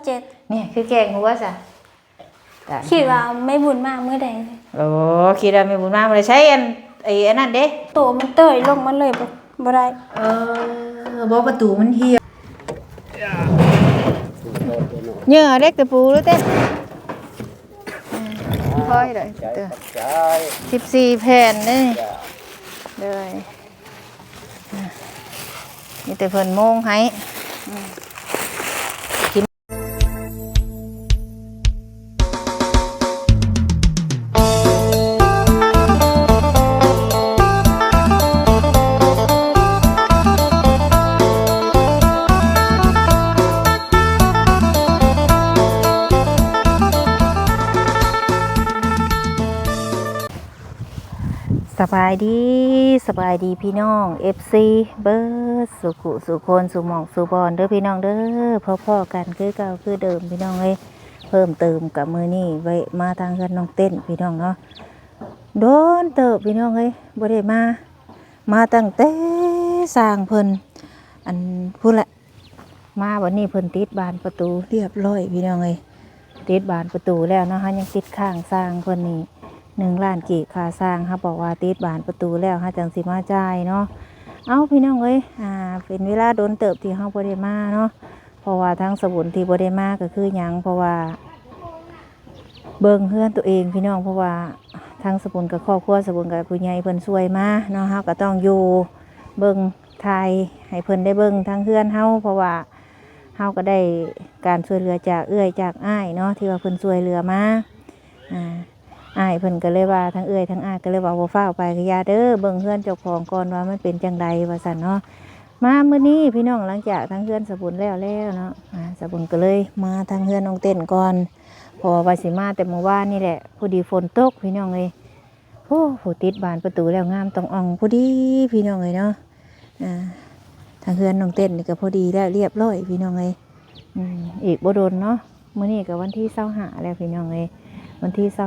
27นี่คือแกงหัวจ้ะคิดว่าไม่บุญมากเมื่อใดโอ้คิดว่าไม่บุญมากเลยใช้อันนั้นเด้ตัวมันเตยลงมันเลยบ่ได้บ่ประตูมันเหี่ยวเนื้อเล็กตะปูหรือเต้นค่อยเลย14 แผ่นนี่เลยมีแต่เพิ่นโมงให้สบายดีพี่น้อง FC เบิร์ดสุขุสุคนสุหมองสุบอนเด้อพี่น้องเด้อพ่อกันคือเก่าคือเดิมพี่น้องเอ้ยเพิ่มเติมกับมือนี่ไว้มาทางกันน้องเต้นพี่น้องเนาะโดนเติบพี่น้องเอ้ยบ่ได้มาตั้งแต่สร้างเพิ่นอันพูดละมาวันนี้เพิ่นติดบานประตูเรียบร้อยพี่น้องเอ้ยติดบานประตูแล้วเนาะฮะยังติดข้างสร้างเพิ่นนี่1 ล้านกี่ค่าสร้างเขาบอกว่าติดบานประตูแล้วฮะจังสิมาจ่ายเนาะเอาพี่น้องเอ้ยเป็นเวลาโดนเติบที่เขาบ่ได้มาเนาะเพราะว่าทั้งสบุนที่บ่ได้มาก็คือหยังเพราะว่าเบิ่งเฮือนตัวเองพี่น้องเพราะว่าทั้งสบุนกับครอบครัวสบุนกับผู้ใหญ่เพิ่นช่วยมาเนาะเฮาก็ต้องอยู่เบิ่งทายให้เพิ่นได้เบิ่งทั้งเฮือนเฮาเพราะว่าเฮาก็ได้การช่วยเหลือจากเอื้อยจากอ้ายเนาะที่ว่าเพิ่นช่วยเหลือมาอ้ายเพิ่นก็เลยว่าทั้งเอื้อยทั้งอ้ายก็เลยว่าบ่ฟ้าวไปก็อย่าเด้อเบิ่งเฮือนเจ้าของก่อนว่ามันเป็นจังใดว่าซั่นเนาะมามื้อนี้พี่น้องหลังจากทั้งเฮือนสบุนแล้วเนาะสบุนก็เลยมาทางเฮือนน้องเต้นก่อนพอว่าสิมาแต่เมื่อวานนี่แหละพอดีฝนตกพี่น้องเอ้ยโอ้โหติดบานประตูแล้วงามต้องอ่องพอดีพี่น้องเอ้ยเนาะทางเฮือนน้องเต้นนี่ก็พอดีแล้วเรียบร้อยพี่น้องเอ้ยอีกบ่โดนเนาะมื้อนี้ก็วันที่25แล้วพี่น้องเอ้ยวันที่25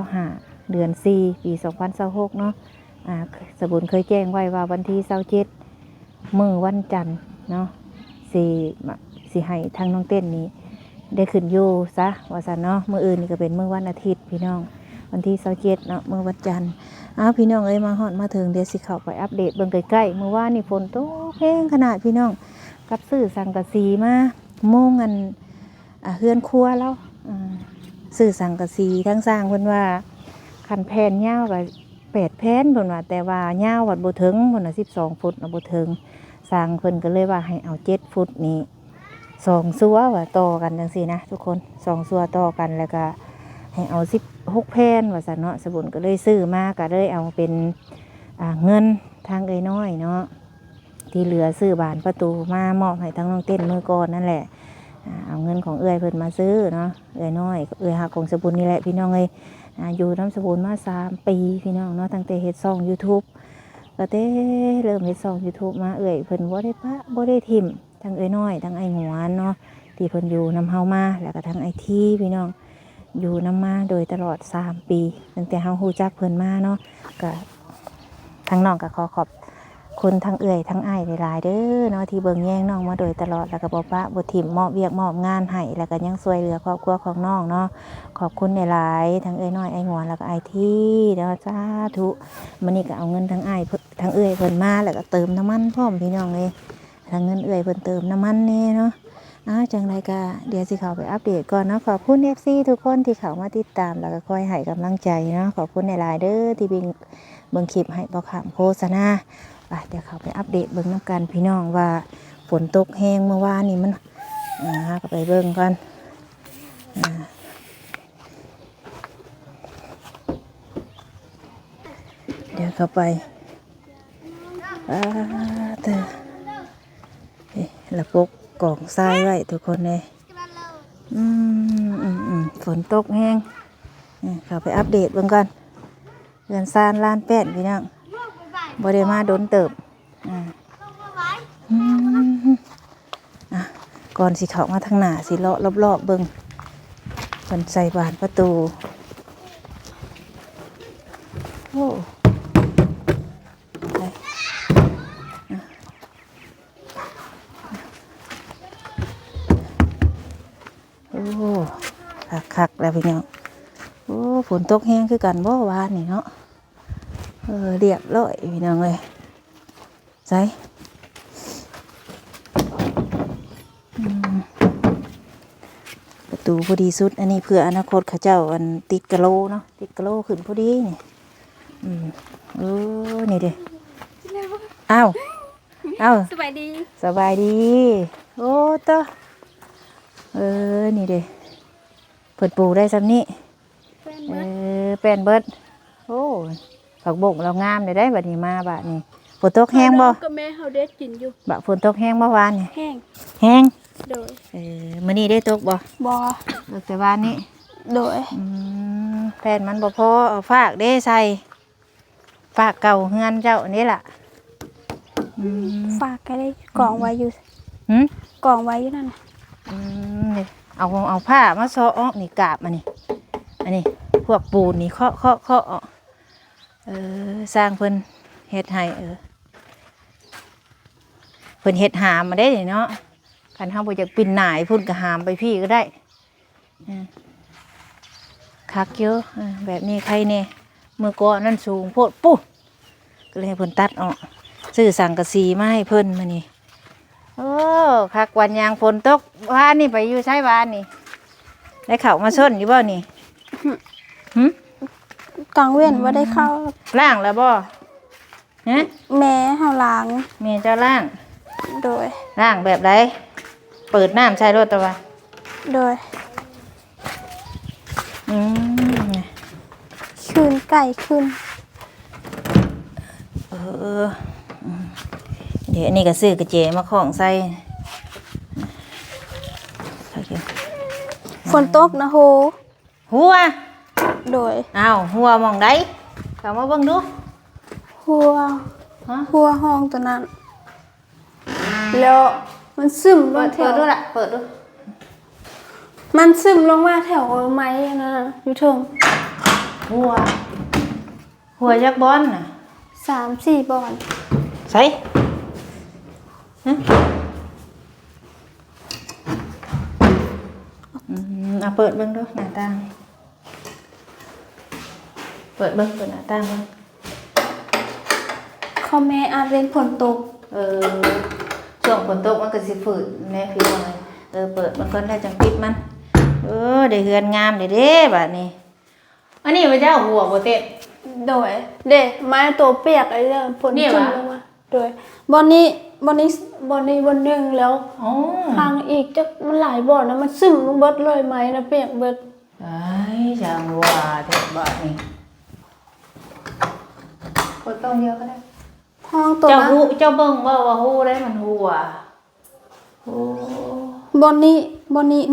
เดือน4ปี2026เนาะสบุนเคยแจ้งไว้ว่าวันที่27มื้อวันจันทร์เนาะสิให้ทางน้องเต้นนี้ได้ขึ้นอยู่ซะว่าซั่นเนาะมื้ออื่นนี่ก็เป็นมื้อวันอาทิตย์พี่น้องวันที่27เนาะมื้อวันจันทร์พี่น้องเอ้ยมาฮอดมาถึงเดี๋ยวสิเข้าไปอัปเดตเบิ่งใกล้ๆมื้อวานนี่ฝนตกแรงขนาดพี่น้องกับซื้อสังกะสีมาโมงอันเฮือนครัวแล้วซื้อสังกะสีทั้งสร้างเพิ่นว่าคันแผ่นยาวก็8 แผ่นเพิ่นว่าแต่ว่ายาววัดบ่ถึงเพิ่นว่า12 ฟุตบ่ถึงสร้างเพิ่นก็เลยว่าให้เอา7 ฟุตนี้2 ซัวว่าต่อกันจังซี่นะทุกคน2 ซัวต่อกันแล้วก็ให้เอา16 แผ่นว่าซั่นเนาะสบุนก็เลยซื้อมาก็เลยเอาเป็นเงินทางเอ้ยน้อยเนาะที่เหลือซื้อบานประตูมามอบให้ทางน้องเต้นมือก่อนนั่นแหละเอาเงินของเอ้ยเพิ่นมาซื้อเนาะเอ้ยน้อยเอ้ยหักของสบุนนี่แหละพี่น้องเอ้ยอยู่น้ำสบุนมา3 ปีพี่น้องเนาะตั้งแต่เฮ็ดช่อง YouTube ก็เริ่มเฮ็ดช่อง YouTube มาเอ้ยเพิ่นบ่ได้ปะบ่ได้ทิ่มทั้งเอ้ยน้อยทั้งไอ้หงวนเนาะที่เพิ่นอยู่นำเฮามาแล้วก็ทั้งไอทีพี่น้องอยู่นำมาโดยตลอด3 ปีตั้งแต่เฮาฮู้จักเพิ่นมาเนาะก็ทั้งน้องก็ขอขอบคุณทั้งเอื้อยทั้งอ้ายหลายๆเด้อเนาะที่เบิ่งแย่งน้องมาโดยตลอดแล้วก็บ่ปะบ่ทิ่มมอบเวียกมอบงานให้แล้วก็ยังช่วยเหลือครอบครัวของน้องเนาะขอบคุณหลายๆทั้งเอ้ยน้อยไอ้หัวแล้วก็ไอทีเนาะสาธุมื้อนี้ก็เอาเงินทั้งอ้ายทั้งเอื้อยเพิ่นมาแล้วก็เติมน้ำมันพร้อมพี่น้องเอ้ยทั้งเงินเอื้อยเพิ่นเติมน้ำมันแน่เนาะจังไรก็เดี๋ยวสิเข้าไปอัปเดตก่อนเนาะขอบคุณ FC ทุกคนที่เข้ามาติดตามแล้วก็คอยให้กำลังใจเนาะขอบคุณหลายๆเด้อที่เบิ่งคลิปให้บ่ข้ามโฆษณาเดี๋ยวเข้าไปอัปเดตเบิ่งน้ำกันพี่น้องว่าฝนตกแห้งเมื่อวานนี่มันก็ไปเบิ่งกันเดี๋ยวเข้าไประบบกล่องทรายไว้ทุกคนเลยฝนตกแห้งเข้าไปอัปเดตเบิ่งกันเรือนซานลานแป้นพี่น้องบ่ได้มาโดนเติบก่อนสิเข้ามาทางหน้าสิเลาะรอบๆเบิ่งเพิ่นใส่บานประตูโอ้โอ้ คักๆแล้วพี่น้องโอ้ฝนตกแห้งคือกันบ่วานนี่เนาะเรียบร้อยพี่น้องเอ้ยใส่ประตูพอดีสุดอันนี้เพื่ออนาคตเขาเจ้าอันติดกะโหลเนาะติดกะโหลขึ้นพอดีนี่นี่เด้อ้าวสบายดี สบายดีโอ้ตะนี่เด้เปิดปูได้ซ้ำนี้แป้นเบิดโอ้ผักบงเรางามได้บัดนี้มาบัดนี้ฝนตกแห้งบ่ก็แม่เฮาได้กินอยู่บะฝนตกแห้งบ่วานนี่แห้งโดยมื้อนี้ได้ตกบ่บ่ตกแต่วานนี้โดยแป้นมันบ่พอเอาฝากเด้ใส่ฝากเก่าเฮือนเจ้าอันนี้ล่ะฝากก็ได้กองไว้อยู่กองไว้อยู่นั่นนี่เอาผ้ามาซ้อนี่กาบมานี่อันนี้พวกปูนนี่เคาะสร้างเพิ่นเฮ็ดให้เพิ่นเฮ็ดหามมาได้เนาะคันเฮาบ่อยากปิ่นหน่ายพุ่นก็หามไปพี่ก็ได้คักเยอะแบบนี้ใครแน่เมื่อก่อนนั่นสูงโพดปุ๊ก็เลยให้เพิ่นตัดออกซื้อสังกะสีมาให้เพิ่นมานี่โอ้คักวันยางฝนตกวานนี่ไปอยู่ใช้วานนี่ได้เข้ามาส้นอยู่บ่นี่กลางเว้นว่าได้เข้าล่างแล้วบ่ฮะแม่เฮาล้างแม่เจ้าล่างโดยล่างแบบไรเปิดน้ำใช้รถตัววะโดยคืนไก่คืนเดี๋ยวนี่ก็ซื้อกระเจมาของใส่ฝนตกนะโหหัวโดยอ้าวหัวมองได้เข้ามาเบิ่งดูหัวห้องตัวนั้นแล้วมันซึมลงแถวดูล่ะเปิดดูมันซึมลงมาแถวไม้นั่นน่ะอยู่เทิงหัวยักษ์บอลน่ะ3-4บอลใส่เปิดเบิ่งดูหน้าต่างเปิดหน้าต่างเบิ่งเขาแม่อาจเป็นฝนตกช่วงฝนตกมันก็สิฝืดแม่พี่ว่าไงเปิดมันก็ได้จังปิดมันได้เฮือนงามเด้บัดนี้อันนี้พระเจ้าหัวบ่เต็มโดยเด้ไม้ตัวเปียกไอ้เรื่องฝนตกลงมาโดยบอนนี้บนนึงแล้วทางอีกจะมันหลายบ่อนะมันซึมลงเบิดเลยไม้นะเปียกเบิดไอ้จังว่าแท้บัดนี้กดต้องเดียวก็ได้ห้องตัวเจ้าเบิ่งว่าฮู้ได้มันหัวบอนนี้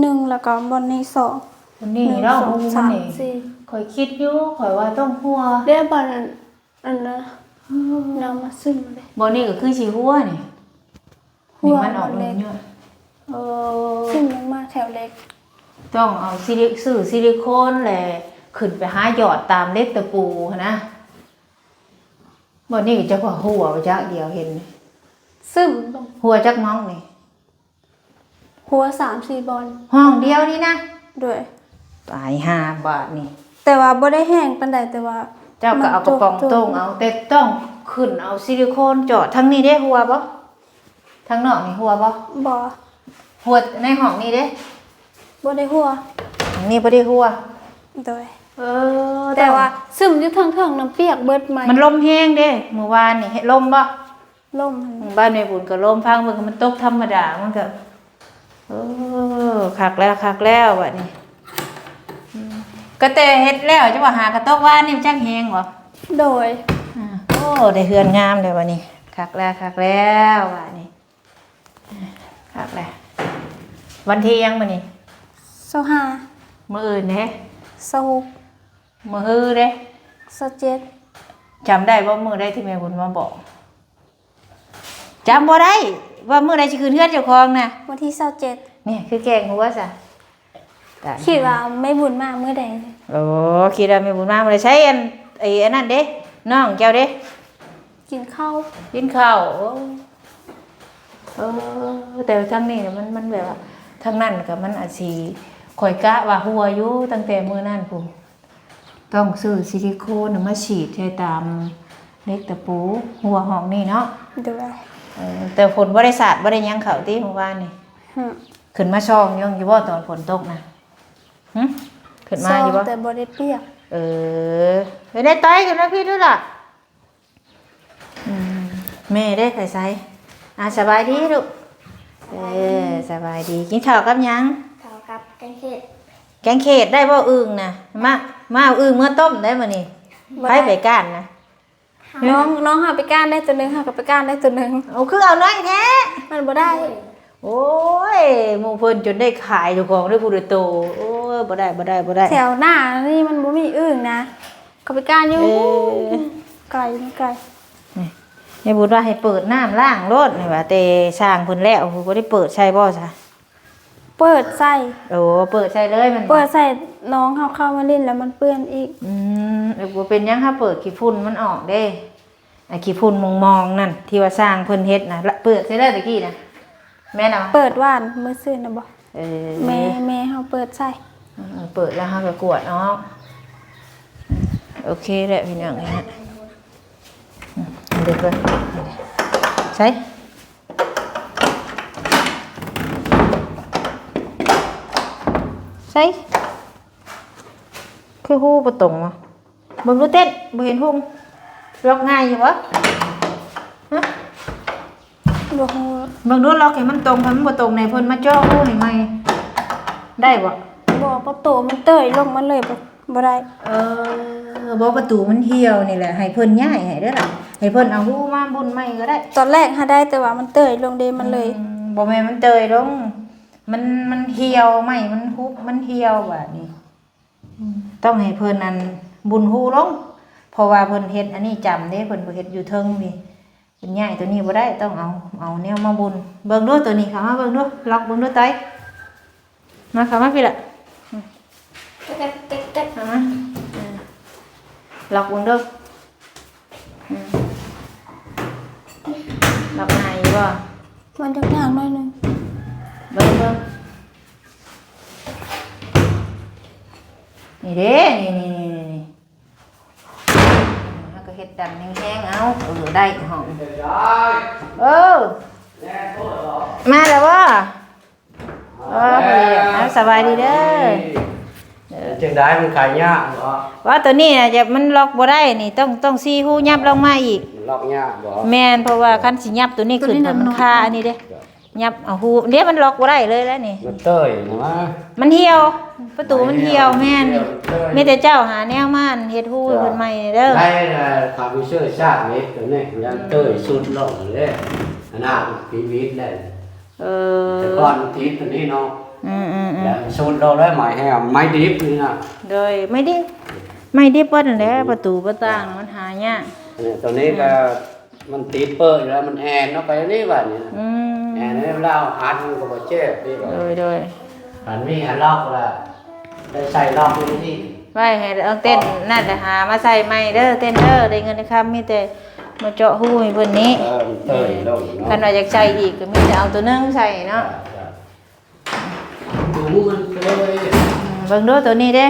1แล้วก็บอนนี้2บอนนี้เนาะฮู้มันนี่ข่อยคิดอยู่ข่อยว่าต้องหัวเด้บอนอันนะนำมาซึมเลยบอนนี้ก็คือสิหัวนี่มันออกเลยเนาะซึมลงมาแถวเล็กต้องเอาซิลิโคนแหละขึ้นไปหาหยอดตามเล็กตะปูนะบอนนี้จะกว่าหัวจักเดียวเห็นซึมหัวจักน้องนี่หัว3-4บอลห้องเดียวนี่นะด้วยตาย5 บาทนี่แต่ว่าบ่ได้แห้งปานใดแต่ว่าเจ้าก็เอากระป๋องต้งเอาแต่ต้องขึ้นเอาซิลิโคนเจาะทั้งนี้ได้หัวบ่ทั้งนอกนี่หัวบ่หัวในห้องนี้เด้บ่ได้หัวนี่บ่ได้หัวโดยแต่ว่าซึมอยู่เทิงๆน้ำเปียกเบิดไหมมันลมแห้งเด้เมื่อวานนี่ลมบ่ลมบ้านแม่บุญก็ลมพังมันตกธรรมดามันก็คักแล้วบัดนี้ก็แต่เฮ็ดแล้วจะว่าหากระตกว่านนี่จักแฮงบ่โดยได้เฮือนงามเลยบัดนี้คักแล้วบัดนี้คักแล้ววันที่ยังมื้อนี้25มื้ออื่นเด้26มื้อฮือเด้27จำได้บ่มื้อใดที่แม่บุญมาบอกจำบ่ได้ว่ามื้อใดสิคืนเฮือนเจ้าของน่ะวันที่27นี่คือแกงหัวซะคิดว่าไม่บุญมากมื้อใดคิดว่าไม่บุญมากมื้อใดใช้อันนั้นเด้น้องเจ้าเด้กินข้าวแต่ทางนี้มันแบบว่าทางนั้นก็มันอาจสิ ข่อยกะว่าหัวอยู่ตั้งแต่มื้อนั้นพุ่นต้องซื้อซิลิโคนน่ะมาฉีดให้ตามเล็กตะปูหัวห้องนี่เนาะ ด้วย แต่ฝนบ่ได้สาดบ่ได้หยังเข้าติเมื่อวานนี่ขึ้นมาช่องยังอยู่บ่ตอนฝนตกนะหึขึ้นมาอยู่บ่ แต่บ่ได้เปียก ไปได้ต้อยกันนะพี่ด้วยล่ะแม่ได้ใส่สบายดีลูกสบายดีกินข้าวกับหยัง ข้าวครับแกงเห็ด แกงเขตได้บ่อึ่งนะมาเอาอึ่งเมื่อต้มได้มื้อนี้ไปก้านนะ น้องหาไปก้านได้ตัวหนึงหากับไปก้านได้ตัวหนึง เอาคือเอาน้อยแท้ มันบ่ได้ โอ้ยหมู่เพิ่นจนได้ขายทุกของได้ผู้ใดโตโอ้ยบ่ได้ แถวหน้านี่มันบ่มีอึ่งนะเขาไปก้านอยู่ไกลไกล ให้บุญว่าให้เปิดน้ำล้างรถนี่ว่าแต่สร้างเพิ่นแล้วเพิ่นบ่ได้เปิดใช่บ่ซะ เปิดใส่ โอ้เปิดใช่เลยมัน เปิดใส่น้องเข้ามาเล่นแล้วมันเปื้อนอีก บ่เป็นหยังค่ะเปิดขี้ฝุ่นมันออกเด้ไอ้ขี้ฝุ่นมองๆนั่นที่ว่าสร้างเพิ่นเฮ็ดน่ะเปิดใช่เลยตะกี้น่ะแม่นบ่ เปิดว่านมื้อซื่อนะบ่ แม่ แม่เฮาเปิดใส่ เปิดแล้วเฮาก็กวดออกโอเคแหละพี่น้องนี่ฮะเด็กเลยใช่ใช่คือหูบ่ตรงอ่ะเบิ่งดูเต้นบ่เห็นหุ่งล็อกง่ายอยู่วะฮะ บ่ฮู้ เบิ่งดูล็อกให้มันตรงให้มันบ่ตรงในเพิ่นมาเจาะหูให้ใหม่ได้บ่ บ่ประตูมันเตยลงมันเลยบ่ได้ บ่ประตูมันเหี่ยวนี่แหละให้เพิ่นย้ายให้เด้อล่ะให้เพิ่นเอาหูมาบุญใหม่ก็ได้ ตอนแรกหาได้แต่ว่ามันเตยลงเดมันเลย บ่แม่นมันเตยลงมันเหี่ยวไหมมันฮุบมันเหี่ยวแบบนี้ต้องให้เพิ่นอันบุญฮูลงเพราะว่าเพิ่นเฮ็ดอันนี้จำเด้เพิ่นบ่เฮ็ดอยู่เทิงนี่เพิ่นย้ายตัวนี้บ่ได้ต้องเอาแนวมาบุญเบิ่งดูตัวนี้เข้ามาเบิ่งดูล็อกเบิ่งดูต้อยมาเข้ามาพี่ล่ะเข้ามาล็อกเบิ่งดูล็อกง่ายอยู่บ่ มันจักอย่างหน่อยหนึง เบิ่งนี่เด้นี่แล้วก็เฮ็ดดันแห้งๆเอาได้หอมมาแล้วบ่สบายดีเด้อ จังได้มันขายยากบ่ ว่าตัวนี้น่ะจะมันล็อกบ่ได้นี่ต้องซีฮู้ยับลงมาอีก ล็อกยากบ่ แม่นเพราะว่าคันสิยับตัวนี้ขึ้นเพิ่นมันคาอันนี้เด้ยับเอาฮู้เดี๋ยวมันล็อกบ่ได้เลยแล้วนี่ มันเต้ยนะ มันเหี่ยวประตูมันเหี่ยวแม่นมีแต่เจ้าหาแนวมาเฮ็ดฮู้ให้เพิ่นใหม่เด้อ ได้คามิเชอร์ชาตินี้ตัวนี้ยันเต้ยสุดลงเลยขนาดพีวิทย์เลยแต่ก่อนทิศตัวนี้เนาะแล้วสุดลงแล้วหมายแห้งไม้ดิบนี่นะ โดยไม่ได้เปิดนั่นแหละประตูประต่างมันหายาก ตัวนี้ก็มันติดเปิดแล้วมันแอนเนาะไปนี่ว่านี่แอนนี่เราอัดมันก็บ่เจ็บนี่ว่า โดย อันนี้อันล็อกละได้ใส่ล็อกนี่ ไว้ให้เอาเต้นนั่นแหละหามาใส่ใหม่เด้อเต้นเด้อได้เงินนะครับมีแต่มาเจาะหูให้เพิ่นนี้ เต้ยลง คันว่าอยากใส่อีกก็มีแต่เอาตัวนึงใส่เนาะ ดูมันเลย เบิ่งดูตัวนี้เด้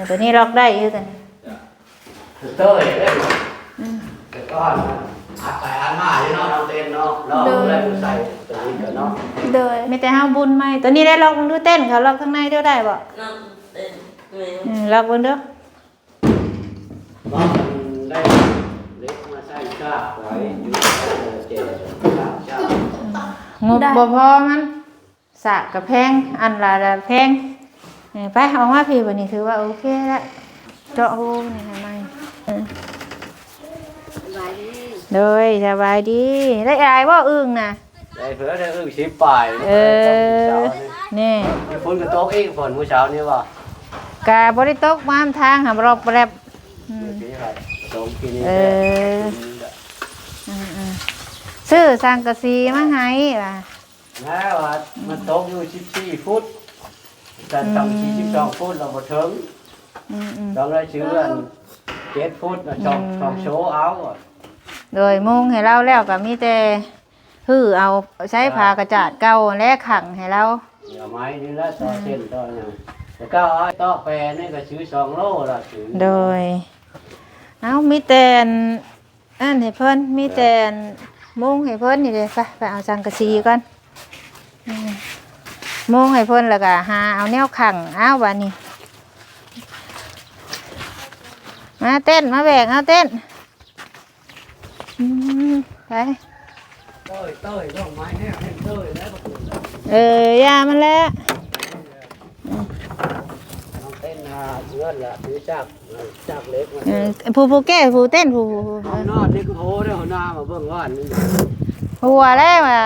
ตัวนี้ล็อกได้อยู่ตัวนี้ เต้ยเลยแต่ก็อัดไปอัดมาอยู่เนาะเราเต้นเนาะเราเลยใส่ตัวนี้กันเนาะ โดย มีแต่เฮาบุญใหม่ตัวนี้ได้ล็อกเบิ่งดูเต้นเขาล็อกข้างในเด้อได้บ่ล็อกเบิ่งเด้อ ว่ามันได้เล็กมาใส่ชาไว้อยู่เจ็ดชาง บบ่พอมันสะกับแพงอันละแพงไปเอามาพี่วันนี้ถือว่าโอเคแล้วเจาะหูนี่ทำไมเลยสบายดีได้อายว่าอึ้งนะ ได้เพื่อได้ชิปไป นี่ ฝนกระตกอีกฝนมื้อเช้านี่ว่าก าบริตกมาทางหามรอบแรบ ตรงที่นี่ ซื้อสังกะสีมาให้ว่ะ แม้ว่ามันตกอยู่14ฟุตแต่ต้อง42ฟุตเราบ่ถึงต้องได้ชื่อว่า7ฟุตช่องโชว์เอา โดยมุ่งให้เราแล้วก็มีแต่ คือเอาใช้ผ้ากระจาดเก่าและขังให้เรา เดี๋ยวไม้นี่ละต่อเส้นต่อหยังแล้วก็เอาต่อแปรนี่ก็ซื้อ2 โลละซื้อ โดยเอามีแต่อันให้เพิ่นมีแต่มุงให้เพิ่นนี่เด้ไปเอาสังกะสีก่อนมุงให้เพิ่นแล้วก็หาเอาแนวขังเอาบัดนี้มาเต้นมาแบกเอาเต้นไป เต้ยต้องไม้แห้งเต้ยแล้วก็ ยามันแล้ว ต้องเต้นเชือนละถือจักเล็กมา ผู้แก้ผู้เต้นผู้ ห้องนอนนี่ก็โหได้หัวหน้ามาเบิ่งว่านี่ หัวแล้วอ่ะ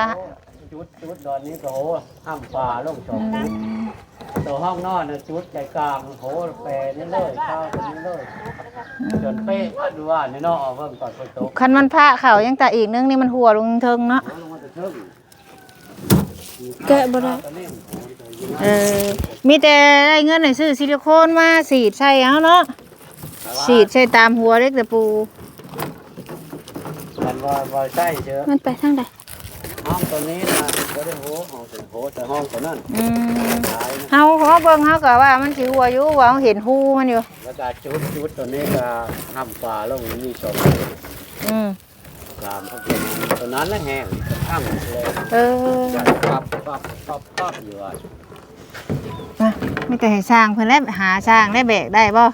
จุดตอนนี้ก็โหห้ามป่าลงสองตัวห้องนอนนะจุดใจกลางโหแปรนี่เลยเข้าตรงนี้เลยจนเป๊ะว่าดูว่านี่เนาะเอาเบิ่งก่อนฝนตก คันมันพระเข่ายังแต่อีกนึงนี่มันหัวลงเทิงเนาะ ลงมาจะเทิง แกะบ่ได้ มีแต่ได้เงินให้ซื้อซิลิโคนมาสีดใส่เอาเนาะสีดใส่ตามหัวเล็กตะปู มันว่าใช่เชื่อ มันไปทางใด ห้องตัวนี้นะก็ได้โหห้องโหแต่ห้องตัวนั้นตายนะ เฮาขอเบิ่งเฮาก็ว่ามันสิหัวอยู่ว่าเฮาเห็นหูมันอยู่ แล้วก็จุดตัวนี้ก็ห้ามป่าลงนี่สอง กามเขาเป็นตัวนั้นแล้วแห้งข้างเลย ปับอยู่อ่ะ มามีแต่ให้สร้างเพิ่นแล้วหาสร้างได้แบกได้บ่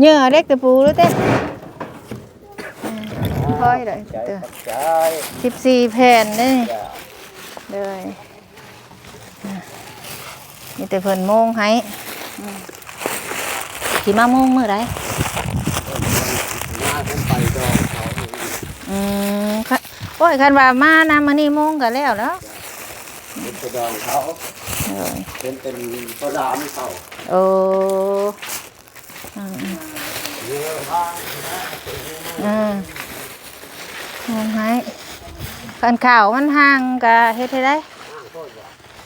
เหยื่อเล็กตะปูหรือเต้ค่อยเลย ใจ 14แผ่นนี่เลยมีแต่เพิ่นโมงให้สิมาโมงมื้อใด มาผมไปดองเขา ค่ะโอ้ยคันว่ามานะมื้อนี้โมงก็แล้วเนาะ เป็นตัวดองเขาเป็นตัวดามเขา โอ้ เยอะมาก มันให้คันข่าวมันห่างก็เฮ็ดให้ได้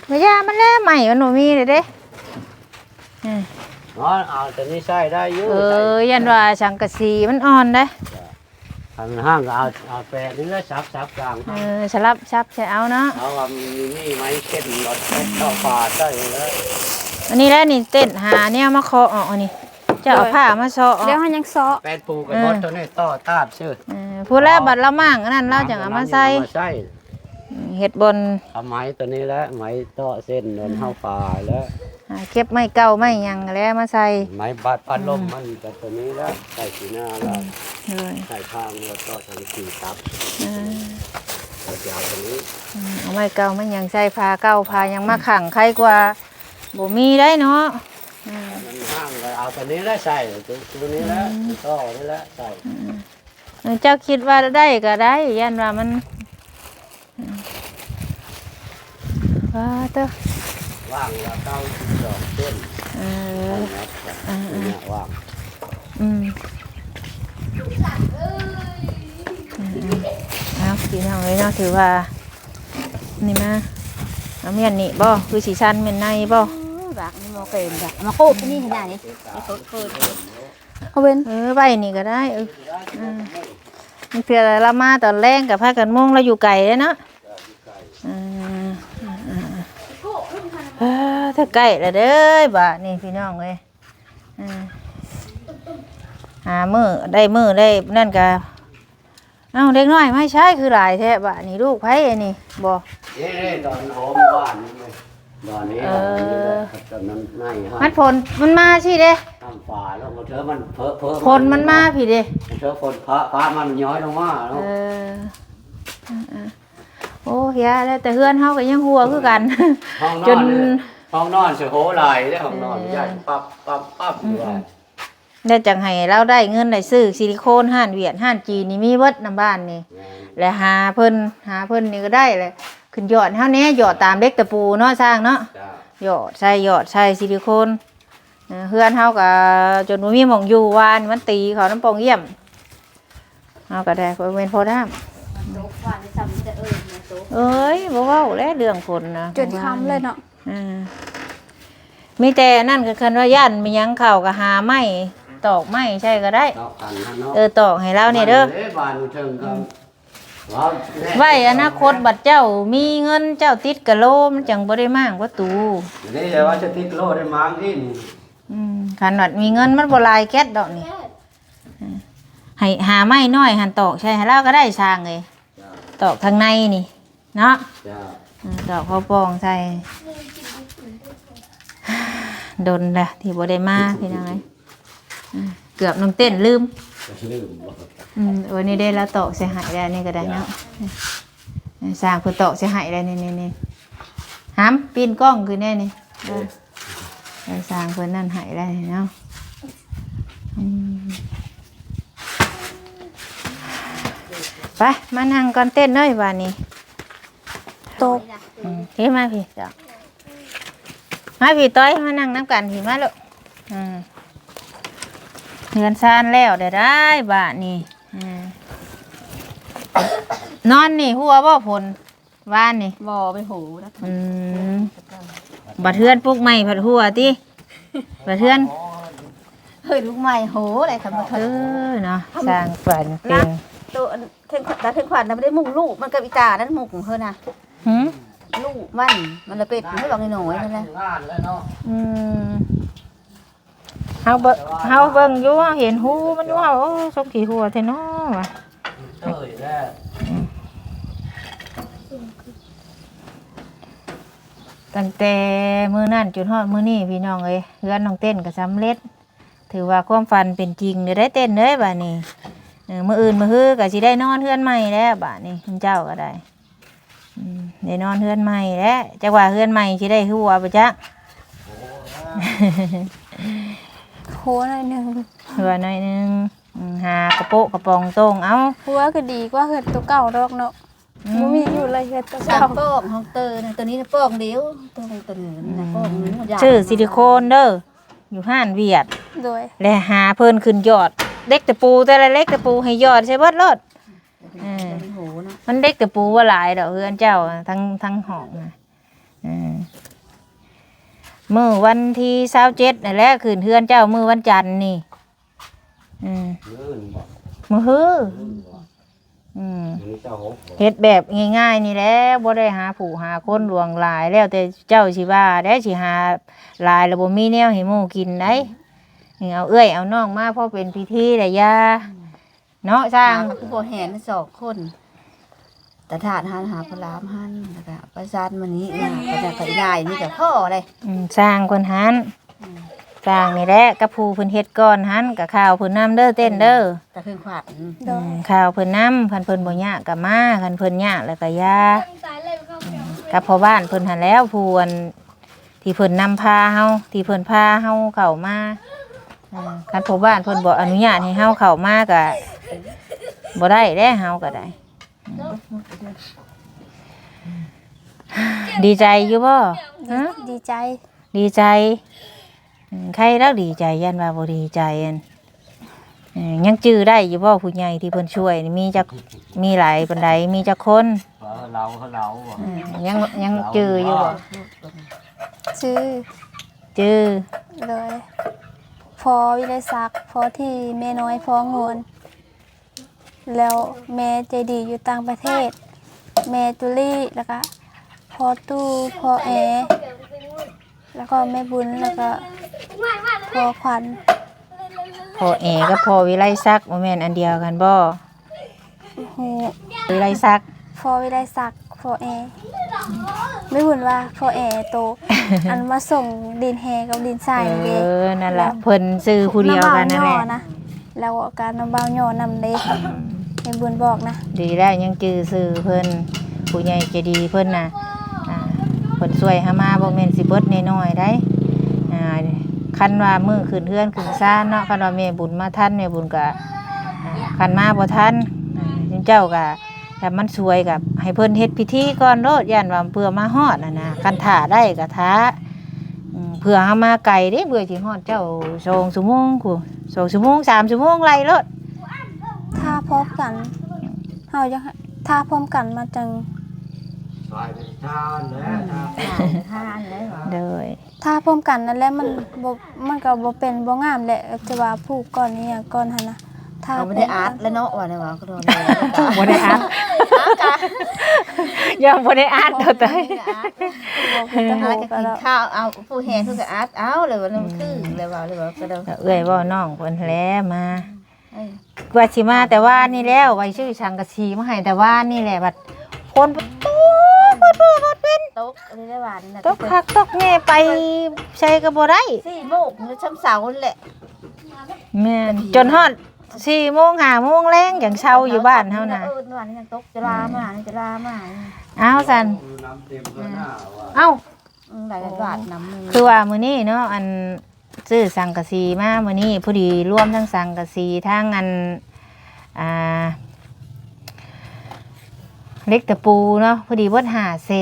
ไม่ยามันแล้วใหม่มันบ่มีเลยเด้ เอาแต่นี่ใช้ได้เยอะ ยันว่าสังกะสีมันอ่อนเด้ ทางห้างก็เอาแปะนี่แล้วซับกลาง สลับซับใช้เอาเนาะ เอาว่ามีนี่ไม้เส้นรถเข้าป่าได้แล้ว อันนี้แหละนี่เต้นหาเนี่ยมาเคาะออกอันนี้จะเอาผ้ามาเซาะออก เดี๋ยวเฮายังซ้อ แปดปูกับรถตัวนี้ต่อตาบชื่อ พูดแล้วบัดละมั่งอันนั้นเราจังเอามาใส่ ใส่ เฮ็ดบน ทำไม้ตัวนี้แล้วไม้ต่อเส้นเดินเข้าป่าแล้ว เก็บไม้เก่าไม้หยังแล้วมาใส่ ไม้บาดปัดลมมันกับตัวนี้แล้วใส่สีหน้าแล้ว เลย ใส่ข้างแล้วก็ทำสีตับเราจะเอาตัวนี้ เอาไม้เก่าไม้หยังใส่ผ้าเก่าผ้ายังมาขังใครกว่าบ่มีได้เนาะ มันห้างก็เอาตัวนี้แล้วใส่ตัวนี้แล้วต่อนี่แล้วใส่ เจ้าคิดว่าได้ก็ได้ยันว่ามันว่าเต้อ ว่างแล้วเก้าดอกเส้นเนี่ยว่าง เอาพี่น้องเลยเนาะถือว่านี่มาเอาเมียนนี่บ่คือสีชันเมียนในบ่ bạc nhưng mà kèm bạc mà cô cái như thế này này cô เอาเว้น ใบนี่ก็ได้มันเพื่อเรามาตอนแรงกับพากันม่วงเราอยู่ไกลเลยเนาะถ้าไกลแล้วเด้อบ่านี่พี่น้องเลยหามือได้นั่นก็เอ้าเด็กน้อยไม่ใช่คือหลายแท้บ่านี่ลูกไผไอ้นี่บ่ นี่ตอนโหมว่านนี่ตอนนี้ตอนนั้นไม่ฮะ มันผลมันมาสิเด้ ทำป่าแล้วเธอมันเพ้อ ผลมันมาพี่เด้ เธอฝนฟ้ามันย้อยลงมาแล้ว โอ้ยาแล้วแต่เฮือนเฮาก็ยังหัวคือกัน ห้องน จ อน นห้องนอนเสือโหลายได้ห้องนอนยันปั๊บอยู่ว่า ได้จังให้เราได้เงินได้ซื้อซิลิโคนห้านเวียดห้านจีนนี่มีเบิดนำบ้านนี่และหาเพิ่นนี่ก็ได้เลยขึ้นยอดเฮาแน่ยอดตามเล็กตะปูเนาะสร้างเนาะยอดใส่ซิลิโคนเฮือนเฮาก็จนบ่มีหม่องอยู่วานมันตีเขาน้ำปองเยี่ยมเฮาก็ได้เว้นพอน้ำ số khoản thì xong sẽ ơi mà số เอ้ยบ่เว้าแล้วเรื่องฝนนะ จนคำเลยเนาะ มีแต่นั่นก็คันว่าย่านมีหยังเข้าก็หาไม้ตอกไม้ใช่ก็ได้ ตอกกันนะเนาะ ตอกให้เราเนี่ยเด้อ บ้านเชิงก็ ไว้อนาคตบัดเจ้ามีเงินเจ้าติดกะโลมันจังบ่ได้มากว่าตู นี่จะว่าจะติดโลได้มั้งนี่ คันวัดมีเงินมันบ่หลายแก๊สดอกนี่ให้หาไม้น้อยหันตอกใช่ให้เราก็ได้สร้างเลยตอกทางในนี่เนาะ จ้า ตอกข้าวปองใส่ดนละที่บ่ได้มาพี่น้องเอ้ยเกือบน้องเต้นลืม ลืมบ่ วันนี้ได้แล้วตอกใส่หายแล้วนี่ก็ได้เนาะสร้างเพิ่นตอกใส่หายแล้วนี่หามปีนกล้องคือแน่นี่สร้างเพิ่นนั่นหายแล้วเนาะไปมานั่งก่อนเต้นเน้อยวันนี้ ตก พี่มาพี่จ้ะมาพี่ต้อยมานั่งน้ำกันพี่มาลูกเงินซานแล้วได้บ้านนี่นอนนี่หัวบ่ผลบ้านนี่ บ่ไปหูนะ บัดเทือนปลูกไม้ผัดหัวติบัดเทือน เฮ้ยลูกใหม่โหอะไรครับมาเถอะ เนาะสร้างฝันเป็น ตัวเพ่งตาเพ่งขวัญน่ะไม่ได้มุ่งลูกมันกับอีตานั้นมุ่งของเธอน่ะ หืม ลูกมันละเป็ดให้ลองหน่อยๆนั่นแหละ งานแล้วเนาะ เฮาเบิ่งอยู่เห็นหูมันอยู่โอ้สกขี้หัวแท้เนาะว่ะ เต้ยแล้ว ตั้งแต่มื้อนั้นจนฮอดมื้อนี้พี่น้องเอ้ยเฮือนน้องเต้นก็สำเร็จถือว่าความฝันเป็นจริงได้เต้นเด้บัดนี้มื้ออื่นมื้อฮื้อก็สิได้นอนเฮือนใหม่แล้วบัดนี้คุณเจ้าก็ได้ได้นอนเฮือนใหม่แล้วจักว่าเฮือนใหม่สิได้หัวบ่จ๊ะ โหหน่อยหนึง หัวหน่อยนึงหากระโปะกระปองโต้งเอา หัวก็ดีกว่าเฮ็ดตัวเก่าดอกเนาะบ่มีอยู่เลยเฮ็ดตัว สา เก่าม โป้งของเตอนะตัวนี้นะโป้งเดียวตัวนี้นะโป้งนึงมันยาว ชื่อซิลิโคนเด้ออยู่ห้านเวียด โดย และหาเพิ่นขึ้นยอดเด็กตะปูแต่ละเล็กตะปูให้ยอดใช่เบิดรถ เป็นหูนะ มันเด็กตะปูว่าหลายดอกเฮือนเจ้าทั้งหองนะมื้อวันที่27นั่นแหละขึ้นเฮือนเจ้ามื้อวันจันทร์นี่ลื่นบ่ มื้อฮื้อ นี่เจ้าหก เฮ็ดแบบง่ายๆนี่แหละบ่ได้หาผู้หาคนลวงหลายแล้วแต่เจ้าสิว่าได้สิหาหลายแล้วบ่มีแนวให้หมู่กินได้นี่เอาเอื้อยเอาน้องมาพอเป็นพิธีได้ยาเนาะสร้าง คือบ่แห่น2คนแต่ถาดหาพลามหันแล้วก็ประสานมานี้ก็จะขยายนี่ก็พ่อเลย สร้างเพิ่นหันสร้างนี่แหละกับผู้เพิ่นเฮ็ดก่อนหันกับข้าวเพิ่นนำเด้อเต้นเด้อ แต่เพิ่งขวัญ โดย ข้าวเพิ่นนำคันเพิ่นบ่ยากก็มาคันเพิ่นยากแล้วก็ยากับพ่อบ้านเพิ่นหันแล้วผู้อันที่เพิ่นนำพาเฮาที่เพิ่นพาเฮาเข้ามาคันพ่อบ้านเพิ่นบ่อนุญาตให้เฮาเข้ามาก็บ่ได้เด้เฮาก็ได้ดีใจอยู่บ่ฮะ ดีใจ ดีใจใครแล้วดีใจยันว่าบ่ดีใจอันยังจื้อได้อยู่บ่ผู้ใหญ่ที่เพิ่นช่วยนี่มีหลายปานใดมีจักคน เราบ่ ยังจื้ออยู่บ่ ชื่อ จื้อ เลยพอวิไลศักดิ์พอที่แม่น้อยพองวนแล้วแม่ใจดีอยู่ต่างประเทศ แม่ตุลี่แล้วก็พอตู้พอแอแล้วก็แม่บุญแล้วก็พอขวัญ พ่อเอกับพ่อวิไลศักดิ์บ่แม่นอันเดียวกันบ่ หู วิไลศักดิ์ พอวิไลศักดิ์พอแอไม่บุญว่าพอแอโต อันมาส่งดินแฮกับดินทรายนี่เด้ นั่นล่ะเพิ่นซื้อผู้เดียวกันนั่นแหละ นะแล้วการน้ำเบาหย่อนำเด้แม่บุญบอกนะ ดีแล้วยังจื้อซื้อเพิ่นผู้ใหญ่ใจดีเพิ่นน่ะเพิ่นช่วยหามาบ่แม่นสิเบิดน้อยๆได้คันว่ามื้อขึ้นเฮือนขึ้นซ่านเนาะคันว่าแม่บุญมาทันแม่บุญก็คันมาบ่ทันเจ้าก็ถ้ามันสวยกับให้เพิ่นเฮ็ดพิธีก่อนโลดย่านว่าเพื่อมาฮอดนะคันท่าได้ก็ท่าเพื่อเฮามาไกลเด้เบื่อสิฮอดเจ้า2ชั่วโมงกู2ชั่วโมง3ชั่วโมงไล่โลด ถ้าพร้อมกันเฮาจะถ้าพร้อมกันมาจัง สายทานแล้ว ทานเลยเหรอ เด้อ ถ้าพร้อมกันนั่นแหละมันก็บ่เป็นบ่งามแหละจะว่าผูกก่อนนี่ก่อนหั่นนะถ้า เราไม่ได้อาร์ตแล้วเนาะว่าเนี่ยว่าก็โดน บ่ได้อัด อา ยังบ่ได้อ่านตัวเต้ย จะ หา โห จะ กั กิ น น แล้ว ข้าวเอาผู้แห่เพิ่นก็อัดเอาเลยว่ามันคือเลยว่าก็เด้อ เอ้ยเว้าน้องเพิ่นแหล้วมา เอ้ย ว่าสิมาแต่ว่านี่แล้วไว้ชื่อสังกะสีมาให้แต่ว่านี่แหละบัดคนบ่เป็น ตกอะไรได้หวานน่ะ ตกคักตกแน่ไปใช้ก็บ่ได้ 4 โมงมื้อเช้านั่นแหละ แม่นจนฮอด4 โมง 5 โมงแลงอย่างเช้าอยู่บ้านเฮาน่ะ วันนี้ยังตกจะลามาจะลามา อ้าวสัน น้ำเต็มตัวหน้าว่า เอ้า หลายบาทน้ำมือ คือว่ามื้อนี้เนาะอันซื้อสังกะสีมามื้อนี้พอดีรวมทั้งสังกะสีทั้งอันอ่าเล็กตะปูเนาะพอดีเบิด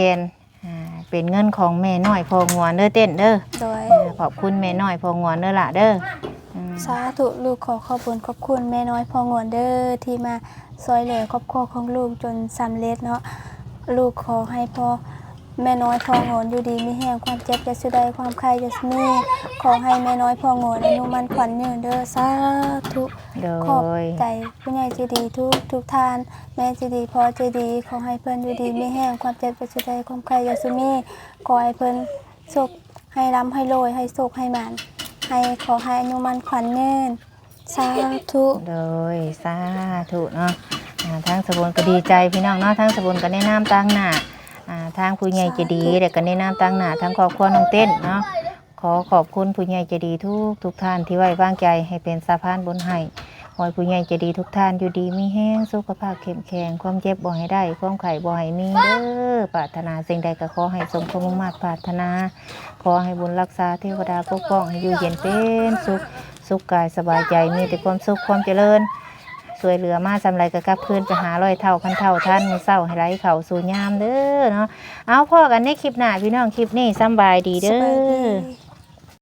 500,000เป็นเงินของแม่น้อยพองวนเด้อเต้นเด้อ โดย ขอบคุณแม่น้อยพองวนเด้อล่ะเด้ออืม สาธุลูกขอขอบคุณขอบคุณแม่น้อยพองวนเด้อที่มาซอยเหลือครอบครัวของลูกจนสำเร็จเนาะลูกขอให้พ่อแม่น้อยพองวนอยู่ดีมีแห่งความเจ็บจะสุดใดความใครจะสมีขอให้แม่น้อยพองวนอนุมันขวัญยืนเด้อสาธุ โด ขอบ ย ใจผู้ใหญ่ใจดีทุกท่านแม่ใจดีพ่อใจดีขอให้เพิ่นอยู่ดีมีแห่งความเจ็บจะสุดใดความใครจะสมีขอให้เพิ่นสุขให้ร่ำให้รวยให้สุขให้หมันให้ขอให้อนุมันขวัญยืนสาธุ โดยสาธุเนาะทั้งสบุนก็ดีใจพี่น้องเนาะทั้งสบุนก็แนะนำตั้งหน้าทางผู้ใหญ่ใจะดีเด็กก็แนะนำตั้งหน้าทั้งครอบครัวน้องเต้นเนาะขอขอบคุณผู้ใหญ่ใจะดีทุกท่านที่ไว้วางใจให้เป็นสะพานบุญให้ขอให้ผู้ใหญ่ใจะดีทุกท่านอยู่ดีมีแห้งสุขภาพเข้มแข็งความเจ็บบ่ให้ได้ความไข้บ่ให้มีเด้อปรารถนาสิ่งใดก็ขอให้สมความมุ่งมั่นปรารถนาขอให้บุญรักษาเทวดาปกป้องให้อยู่เย็นเป็นสุขกายสบายใจมีแต่ความสุขความเจริญสวยเหลือมาสำไรก็กลับคืนไปหาร้อยเท่าพันเท่าท่านมือเศร้าให้ไหลเข่าสู่ยามเด้อเนาะเอาพ่อกันในคลิปหน้าพี่น้องคลิปนี้สำบายดี ส เด้ บาย อ ดี